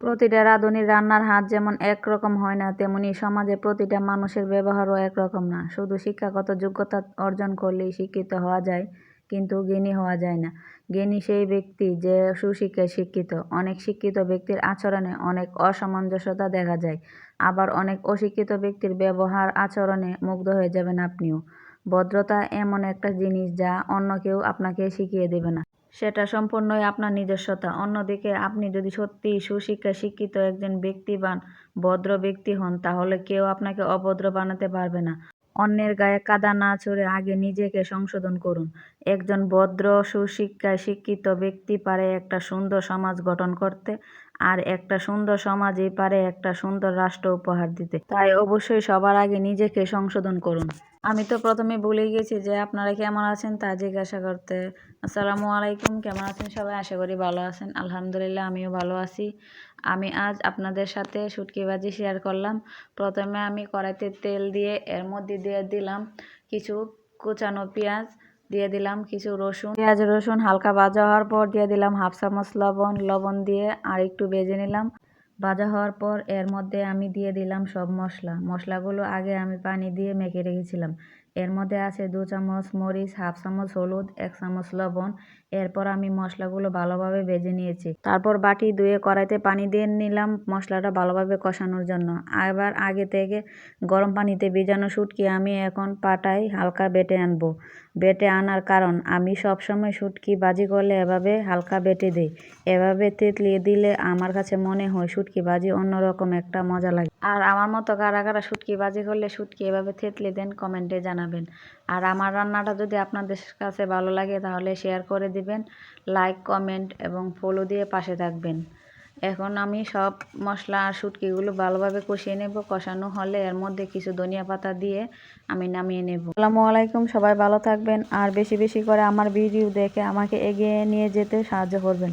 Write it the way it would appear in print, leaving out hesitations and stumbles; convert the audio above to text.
প্রতিটা রাঁধুনির রান্নার হাত যেমন একরকম হয় না, তেমনি সমাজে প্রতিটা মানুষের ব্যবহারও একরকম না। শুধু শিক্ষাগত যোগ্যতা অর্জন করলেই শিক্ষিত হওয়া যায়, কিন্তু জ্ঞানী হওয়া যায় না। জ্ঞানী সেই ব্যক্তি যে সুশিক্ষায় শিক্ষিত। অনেক শিক্ষিত ব্যক্তির আচরণে অনেক অসামঞ্জস্যতা দেখা যায়, আবার অনেক অশিক্ষিত ব্যক্তির ব্যবহার আচরণে মুগ্ধ হয়ে যাবেন আপনিও। ভদ্রতা এমন একটা জিনিস যা অন্য কেউ আপনাকে শিখিয়ে দেবে না। সেটা সম্পূর্ণই আপনার নিজস্বতা। অন্যদিকে আপনি যদি সত্যিই সুশিক্ষায় শিক্ষিত একজন ব্যক্তি বা ভদ্র ব্যক্তি হন, তাহলে কেউ আপনাকে অভদ্র বানাতে পারবে না। অন্যের গায়ে কাদা না ছুঁড়ে আগে নিজেকে সংশোধন করুন। একজন ভদ্র সুশিক্ষায় শিক্ষিত ব্যক্তি পারে একটা সুন্দর সমাজ গঠন করতে, আর একটা সুন্দর সমাজই পারে একটা সুন্দর রাষ্ট্র উপহার দিতে। তাই অবশ্যই সবার আগে নিজেকে সংশোধন করুন। আমি তো প্রথমে ভুলেই গেছি যে আপনারা কেমন আছেন তা জিজ্ঞাসা করতে। আসসালামু আলাইকুম, কেমন আছেন সবাই? আশা করি ভালো আছেন। আলহামদুলিল্লাহ, আমিও ভালো আছি। আমি আজ আপনাদের সাথে শুটকি ভাজি শেয়ার করলাম। প্রথমে আমি কড়াইতে তেল দিয়ে এর মধ্যে দিয়ে দিলাম কিছু কুচানো পেঁয়াজ, দিয়ে দিলাম কিছু রসুন। পেঁয়াজ রসুন হালকা ভাজা হওয়ার পর দিয়ে দিলাম 1/2 চামচ লবণ দিয়ে আর একটু ভেজে নিলাম। ভাজা হওয়ার পর এর মধ্যে আমি দিয়ে দিলাম সব মশলাগুলো আগে আমি পানি দিয়ে মেখে রেখেছিলাম। এর মধ্যে আছে 2 চামচ মরিচ, 1/2 চামচ হলুদ, 1 চামচ লবণ। এরপর আমি মশলাগুলো ভালোভাবে ভেজে নিয়েছি। তারপর বাটি ধুয়ে কড়াইতে পানি দিয়ে নিলাম মশলাটা ভালোভাবে কষানোর জন্য। আবার আগে থেকে গরম পানিতে ভিজানো শুটকি আমি এখন পাটায় হালকা বেটে আনবো। বেটে আনার কারণ, আমি সবসময় শুটকি ভাজি করলে এভাবে হালকা বেটে দিই। এভাবে থেতলিয়ে দিলে আমার কাছে মনে হয় শুটকি ভাজি অন্যরকম একটা মজা লাগে। আর আমার মতো কারা কারা শুটকি ভাজি করলে শুটকি এভাবে থেতলে দেন, কমেন্টে জানাবেন। আর আমার রান্নাটা যদি আপনাদের কাছে ভালো লাগে তাহলে শেয়ার করে দিবেন, লাইক, কমেন্ট এবং ফলো দিয়ে পাশে থাকবেন। এখন আমি সব মশলা আর শুটকিগুলো ভালোভাবে কষিয়ে নেব। কষানো হলে এর মধ্যে কিছু ধনিয়া পাতা দিয়ে আমি নামিয়ে নেব। আসসালামু আলাইকুম, সবাই ভালো থাকবেন আর বেশি বেশি করে আমার ভিডিও দেখে আমাকে এগিয়ে নিয়ে যেতে সাহায্য করবেন।